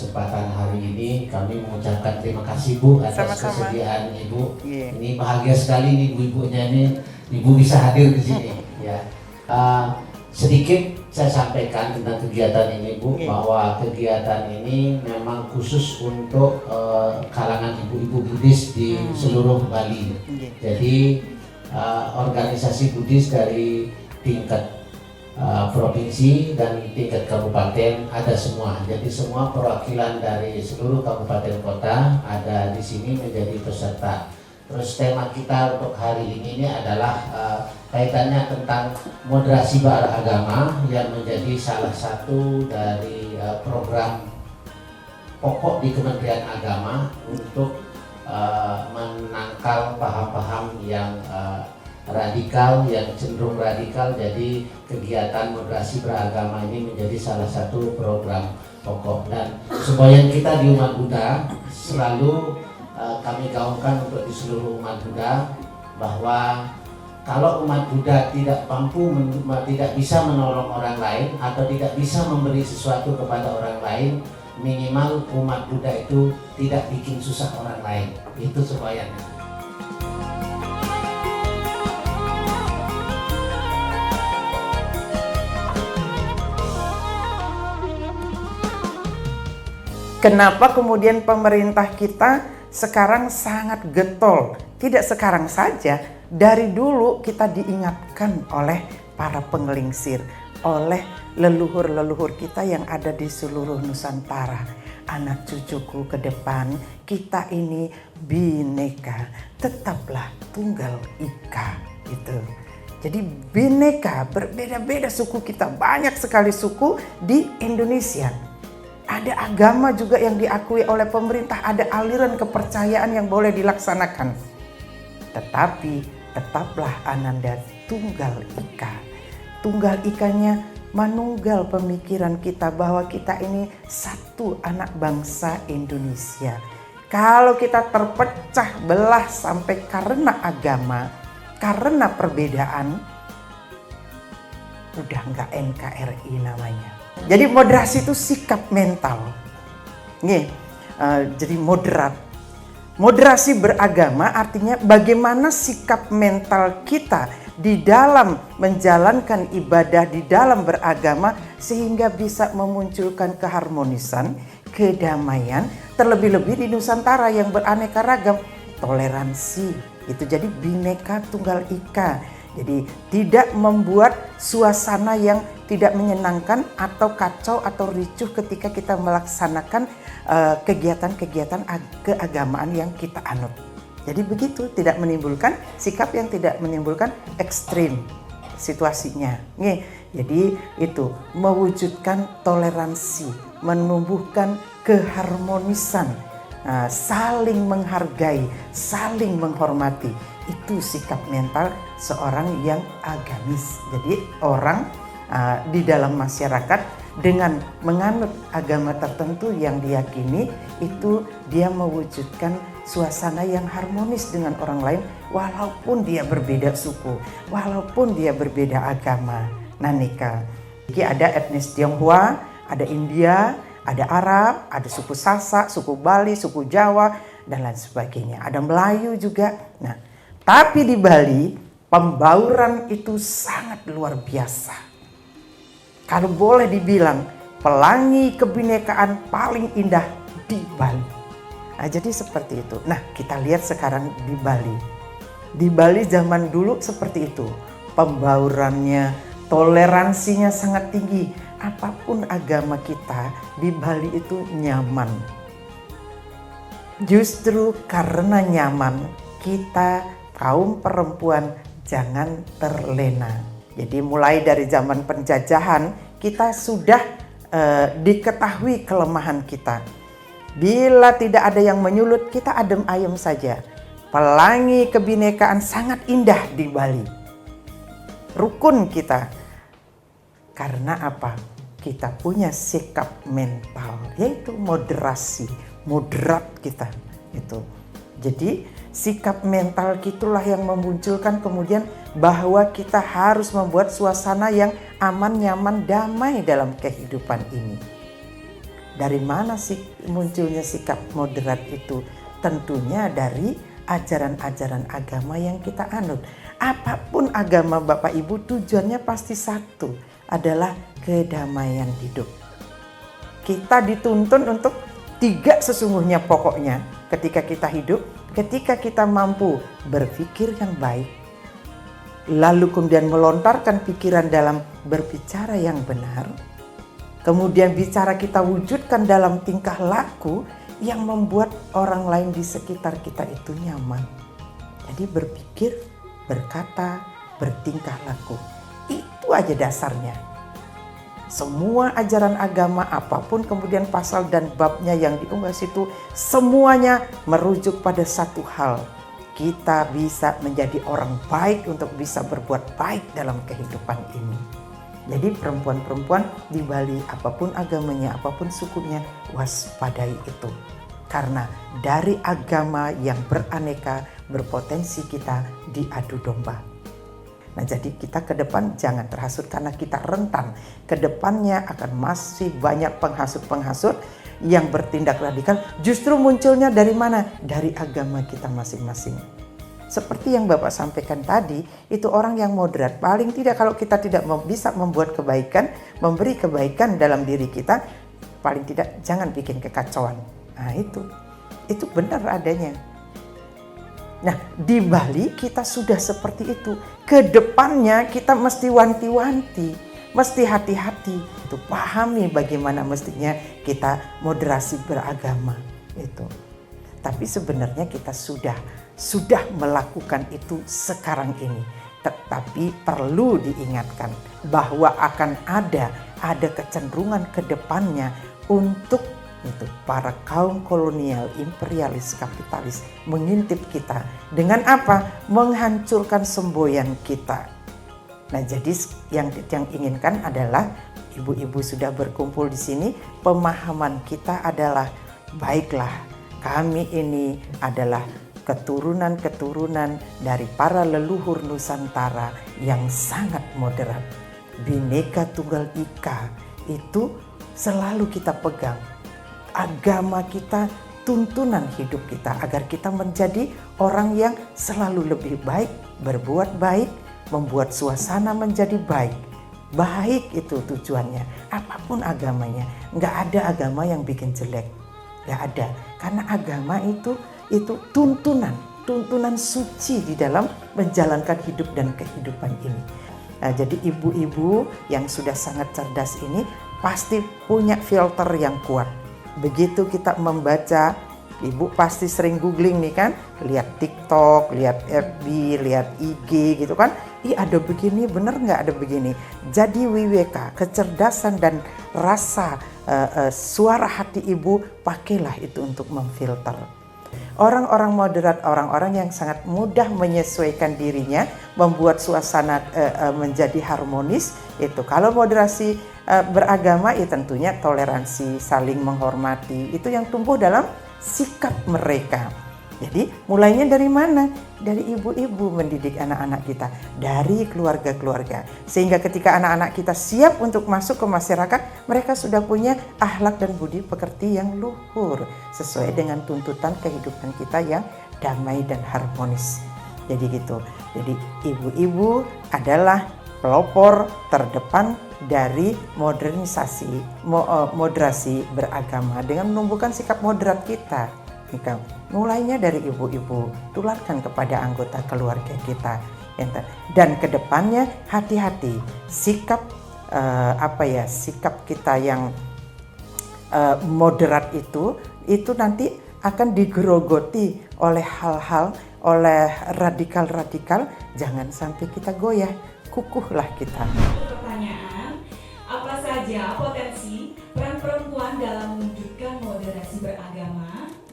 kesempatan hari ini kami mengucapkan terima kasih Bu atas Sama-sama. kesediaan Ibu. Iya. Ini bahagia sekali nih ibu-ibunya ini, Ibu bisa hadir di sini ya. Sedikit saya sampaikan tentang kegiatan ini Bu, bahwa kegiatan ini memang khusus untuk kalangan ibu-ibu Buddhis di seluruh Bali. Jadi organisasi Buddhis dari tingkat provinsi dan tingkat kabupaten ada semua. Jadi semua perwakilan dari seluruh kabupaten kota ada di sini menjadi peserta. Terus tema kita untuk hari ini adalah kaitannya tentang moderasi beragama yang menjadi salah satu dari program pokok di Kementerian Agama untuk menangkal paham-paham yang radikal, yang cenderung radikal. Jadi kegiatan moderasi beragama ini menjadi salah satu program pokok, dan semboyan kita di umat Buddha selalu kami gaungkan untuk di seluruh umat Buddha bahwa kalau umat Buddha tidak mampu, tidak bisa menolong orang lain atau tidak bisa memberi sesuatu kepada orang lain, minimal umat Buddha itu tidak bikin susah orang lain. Itu semboyan. Kenapa kemudian pemerintah kita sekarang sangat getol? Tidak sekarang saja, dari dulu kita diingatkan oleh para pengelingsir, oleh leluhur-leluhur kita yang ada di seluruh Nusantara. Anak cucuku ke depan, kita ini bineka, tetaplah tunggal ika. Gitu. Jadi bineka, berbeda-beda suku kita, banyak sekali suku di Indonesia. Ada agama juga yang diakui oleh pemerintah, ada aliran kepercayaan yang boleh dilaksanakan. Tetapi tetaplah Ananda tunggal ika. Tunggal ikanya manunggal pemikiran kita bahwa kita ini satu anak bangsa Indonesia. Kalau kita terpecah belah sampai karena agama, karena perbedaan, udah nggak NKRI namanya. Jadi moderasi itu sikap mental. Jadi moderat. Moderasi beragama artinya bagaimana sikap mental kita di dalam menjalankan ibadah, di dalam beragama, sehingga bisa memunculkan keharmonisan, kedamaian, terlebih-lebih di Nusantara yang beraneka ragam, toleransi. Itu jadi bineka tunggal ika. Jadi tidak membuat suasana yang tidak menyenangkan atau kacau atau ricuh ketika kita melaksanakan kegiatan-kegiatan keagamaan yang kita anut. Jadi begitu, tidak menimbulkan sikap yang tidak menimbulkan ekstrim situasinya. Jadi itu mewujudkan toleransi, menumbuhkan keharmonisan, saling menghargai, saling menghormati. Itu sikap mental seorang yang agamis. Jadi orang di dalam masyarakat dengan menganut agama tertentu yang diyakini, itu dia mewujudkan suasana yang harmonis dengan orang lain walaupun dia berbeda suku, walaupun dia berbeda agama. Nanika. Jadi ada etnis Tionghoa, ada India, ada Arab, ada suku Sasak, suku Bali, suku Jawa, dan lain sebagainya. Ada Melayu juga. Nah, tapi di Bali pembauran itu sangat luar biasa. Kalau boleh dibilang pelangi kebinekaan paling indah di Bali. Nah, jadi seperti itu. Nah, kita lihat sekarang di Bali. Di Bali zaman dulu seperti itu. Pembaurannya, toleransinya sangat tinggi. Apapun agama kita di Bali itu nyaman. Justru karena nyaman, kita kaum perempuan jangan terlena. Jadi mulai dari zaman penjajahan kita sudah diketahui kelemahan kita. Bila tidak ada yang menyulut, kita adem ayem saja. Pelangi kebinekaan sangat indah di Bali. Rukun kita. Karena apa? Kita punya sikap mental, yaitu moderasi, moderat kita. Itu. Jadi sikap mental itulah yang memunculkan kemudian bahwa kita harus membuat suasana yang aman, nyaman, damai dalam kehidupan ini. Dari mana sih munculnya sikap moderat itu? Tentunya dari ajaran-ajaran agama yang kita anut. Apapun agama Bapak Ibu, tujuannya pasti satu, adalah kedamaian hidup. Kita dituntun untuk 3 sesungguhnya pokoknya ketika kita hidup, ketika kita mampu berpikir yang baik, lalu kemudian melontarkan pikiran dalam berbicara yang benar, kemudian bicara kita wujudkan dalam tingkah laku yang membuat orang lain di sekitar kita itu nyaman. Jadi berpikir, berkata, bertingkah laku. Itu aja dasarnya. Semua ajaran agama apapun kemudian pasal dan babnya yang diunggah situ, semuanya merujuk pada satu hal. Kita bisa menjadi orang baik untuk bisa berbuat baik dalam kehidupan ini. Jadi perempuan-perempuan di Bali, apapun agamanya, apapun sukunya, waspadai itu. Karena dari agama yang beraneka, berpotensi kita diadu domba. Nah, jadi kita ke depan jangan terhasut karena kita rentan. Ke depannya akan masih banyak penghasut-penghasut yang bertindak radikal. Justru munculnya dari mana? Dari agama kita masing-masing. Seperti yang Bapak sampaikan tadi, itu orang yang moderat. Paling tidak kalau kita tidak bisa membuat kebaikan, memberi kebaikan dalam diri kita, paling tidak jangan bikin kekacauan. Nah itu benar adanya. Nah di Bali kita sudah seperti itu. Kedepannya kita mesti wanti-wanti, mesti hati-hati. Itu pahami bagaimana mestinya kita moderasi beragama itu. Tapi sebenarnya kita sudah melakukan itu sekarang ini. Tetapi perlu diingatkan bahwa akan ada kecenderungan ke depannya untuk itu para kaum kolonial, imperialis, kapitalis mengintip kita. Dengan apa? Menghancurkan semboyan kita. Nah, jadi yang inginkan adalah ibu-ibu sudah berkumpul di sini, pemahaman kita adalah baiklah, kami ini adalah keturunan-keturunan dari para leluhur Nusantara yang sangat moderat. Bhinneka Tunggal Ika itu selalu kita pegang. Agama kita, tuntunan hidup kita agar kita menjadi orang yang selalu lebih baik, berbuat baik, membuat suasana menjadi baik. Baik itu tujuannya, apapun agamanya. Nggak ada agama yang bikin jelek, nggak ada. Karena agama itu tuntunan suci di dalam menjalankan hidup dan kehidupan ini. Nah, jadi ibu-ibu yang sudah sangat cerdas ini pasti punya filter yang kuat. Begitu kita membaca, ibu pasti sering googling nih kan, lihat TikTok, lihat FB, lihat IG gitu kan. Ada begini, bener nggak ada begini. Jadi WWK, kecerdasan dan rasa suara hati ibu, pakailah itu untuk memfilter. Orang-orang moderat, orang-orang yang sangat mudah menyesuaikan dirinya, membuat suasana menjadi harmonis. Itu kalau moderasi beragama, ya tentunya toleransi, saling menghormati. Itu yang tumbuh dalam sikap mereka. Jadi mulainya dari mana? Dari ibu-ibu mendidik anak-anak kita, dari keluarga-keluarga. Sehingga ketika anak-anak kita siap untuk masuk ke masyarakat, mereka sudah punya akhlak dan budi pekerti yang luhur, sesuai dengan tuntutan kehidupan kita yang damai dan harmonis. Jadi gitu. Jadi ibu-ibu adalah pelopor terdepan dari moderasi beragama dengan menumbuhkan sikap moderat kita. Mulainya dari ibu-ibu, tularkan kepada anggota keluarga kita. Dan kedepannya hati-hati, sikap sikap kita yang moderat itu nanti akan digerogoti oleh hal-hal, oleh radikal-radikal. Jangan sampai kita goyah, kukuhlah kita. Pertanyaan, apa saja potensi peran perempuan dalam mewujudkan moderasi beragama?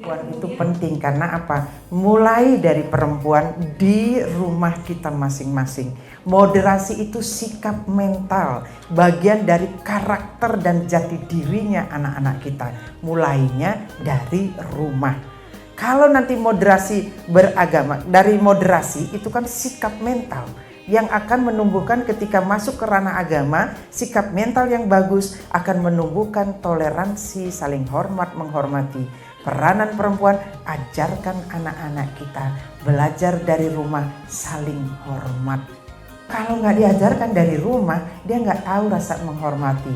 Perempuan itu penting karena apa? Mulai dari perempuan di rumah kita masing-masing. Moderasi itu sikap mental, bagian dari karakter dan jati dirinya anak-anak kita. Mulainya dari rumah. Kalau nanti moderasi beragama, dari moderasi itu kan sikap mental. yang akan menumbuhkan ketika masuk ke ranah agama, sikap mental yang bagus akan menumbuhkan toleransi, saling hormat, menghormati. Peranan perempuan, ajarkan anak-anak kita belajar dari rumah saling hormat. Kalau nggak diajarkan dari rumah, dia nggak tahu rasa menghormati.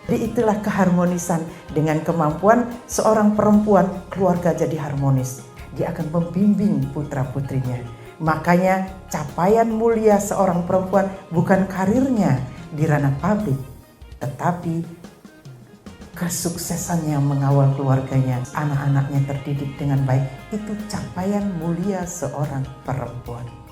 Jadi itulah keharmonisan dengan kemampuan seorang perempuan, keluarga jadi harmonis. Dia akan membimbing putra-putrinya. Makanya capaian mulia seorang perempuan bukan karirnya di ranah publik, tetapi kesuksesannya mengawal keluarganya, anak-anaknya terdidik dengan baik. Itu capaian mulia seorang perempuan.